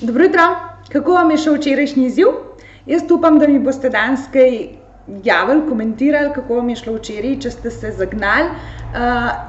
Dobro jutro, kako vam je šel včerajšnji izziv? Jaz upam, da mi boste danes kaj javili, komentirali, kako vam je šlo včeraj, če ste se zagnali.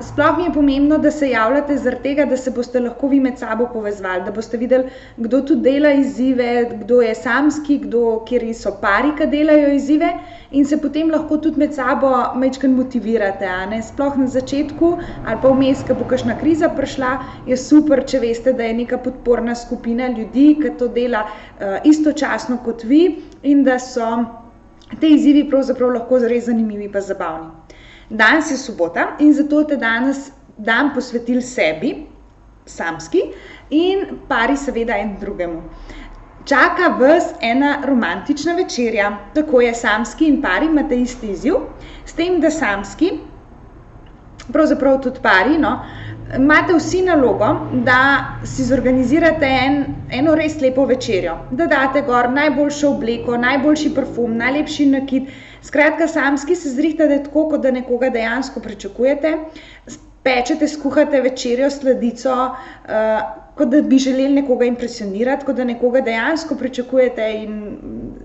Sploh mi je pomembno, da se javljate zaradi tega, da se boste lahko vi med sabo povezvali, da boste videli, kdo tu dela izzive, kdo je samski, kateri so pari, ki delajo izzive, in se potem lahko tudi med sabo majčkeno motivirate. Sploh na začetku ali pa vmes, ko bo kakšna kriza prišla, je super, če veste, da je neka podporna skupina ljudi, ki to dela istočasno kot vi in da so te izzivi pravzaprav lahko res zanimivi pa zabavni. Danes je sobota in zato te danes dan posvetili sebi, samski, in pari seveda en drugemu. Čaka vas ena romantična večerja, tako je samski in pari imate isti izziv, s tem, da samski, pravzaprav tudi pari, imate vsi nalogo, da si zorganizirate eno res lepo večerjo, da date gor najboljšo obleko, najboljši parfum, najlepši nakit. Skratka, samski se zrihtate tako, kot da nekoga dejansko pričakujete, pečete, skuhate večerjo, sladico, kot da bi želeli nekoga impresionirati, kot da nekoga dejansko pričakujete in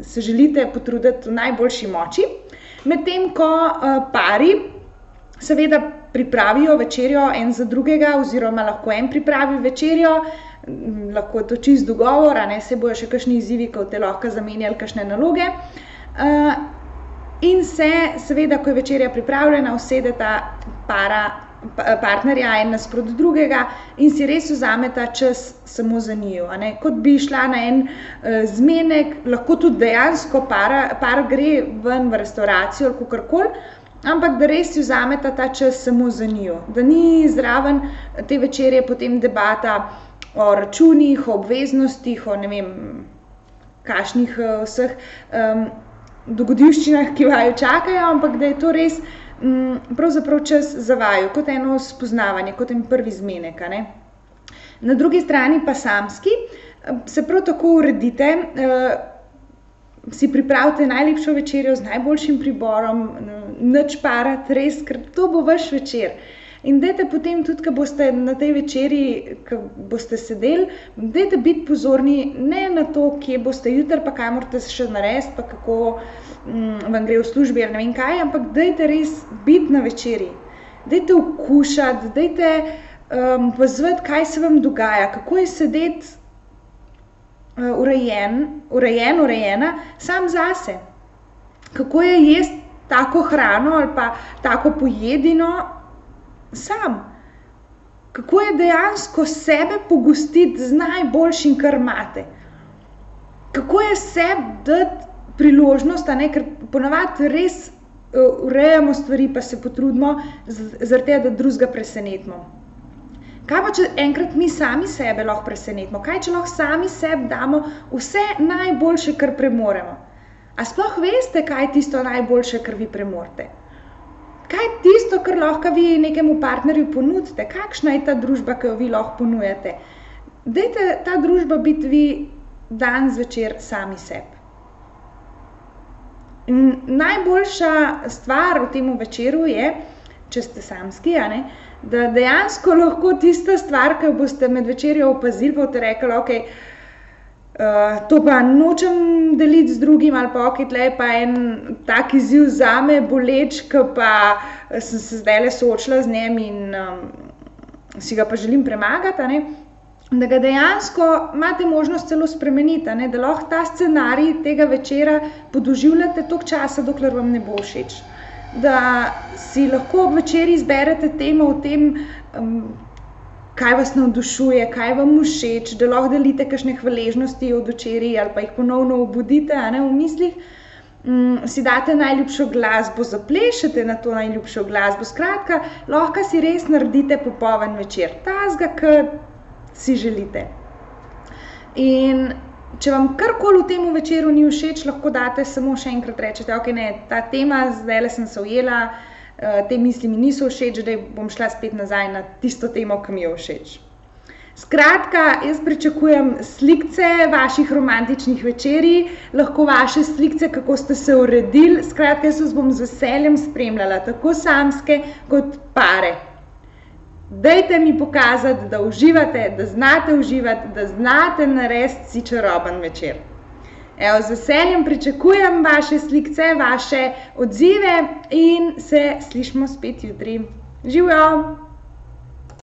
se želite potruditi v najboljši moči. Medtem ko pari seveda pripravijo večerjo en za drugega, oziroma lahko en pripravi večerjo, lahko je to čist dogovor, se bojo še kakšni izzivi, ko te lahko zamenjali kakšne naloge. In se seveda, ko je večerja pripravljena, usedeta partnerja en nasprot drugega in si res vzameta čas samo za njiju. Kot bi šla na en zmenek, lahko tudi dejansko par gre ven v restauracijo ali kakorkoli, ampak da res si vzameta ta čas samo za njiju. Da ni zraven te večerje potem debata o računih, o obveznostih, o ne vem, kakšnih vseh dogodivščinah, ki vaju čakajo, ampak da je to res pravzaprav čas za vaju, kot eno spoznavanje, kot en prvi zmenek. Na drugi strani pa samski se prav tako uredite, si pripravite najlepšo večerjo z najboljšim priborom, nič parati, res, ker to bo vaš večer. In dajte potem tudi, ko boste na tej večerji, ko boste sedeli, dajte biti pozorni ne na to, kje boste jutri, pa kaj morate še narediti, pa kako vam gre v službi ali ne vem kaj, ampak dajte res biti na večerji. Dajte okušati, dajte pozvati, kaj se vam dogaja, kako je sedeti urejena sam zase. Kako je jesti tako hrano ali pa tako pojedino sam. Kako je dejansko sebe pogostiti z najboljšim, kar imate. Kako je sebi dati priložnost, ker ponavadi res urejamo stvari, pa se potrudimo zaradi tega, da drugega presenetimo. Kaj pa, če enkrat mi sami sebe lahko presenetimo? Kaj, če lahko sami sebi damo vse najboljše, kar premoremo? A sploh veste, kaj je tisto najboljše, kar vi premorete? Kaj je tisto, kar lahko vi nekemu partnerju ponudite? Kakšna je ta družba, ki jo vi lahko ponujate? Dajte ta družba biti vi dan zvečer sami sebi. In najboljša stvar v tem večeru je, če ste samski, da dejansko lahko tista stvar, ki jo boste med večerjo opazili, boste rekli, okej, to pa nočem deliti z drugim, ali pa tle je pa en tak izziv zame boleč, ki pa sem se zdajle soočila z njem in si ga pa želim premagati, da ga dejansko imate možnost celo spremeniti, da lahko ta scenarij tega večera podoživljate toliko časa, dokler vam ne bo všeč. Da si lahko ob večeri izberete temo o tem, kaj vas navdušuje, kaj vam všeč, da lahko delite kakšne hvaležnosti od včeraj ali pa jih ponovno obudite v mislih, si date najljubšo glasbo, zaplešete na to najljubšo glasbo, skratka, lahko si res naredite popoln večer, tazga, kar si želite. In če vam karkoli v tem večeru ni všeč, lahko date samo še enkrat rečete, okej, ne, ta tema, zdajle sem se ujela, te misli mi niso všeč, da bom šla spet nazaj na tisto temo, ki mi je všeč. Skratka, jaz pričakujem slikce vaših romantičnih večerij, lahko vaše slikce, kako ste se uredili, skratka, jaz vas bom z veseljem spremljala, tako samske kot pare. Dajte mi pokazati, da uživate, da znate uživati, da znate narediti si čaroben večer. Evo, z veseljem pričakujem vaše slikce, vaše odzive in se slišimo spet jutri. Živjo!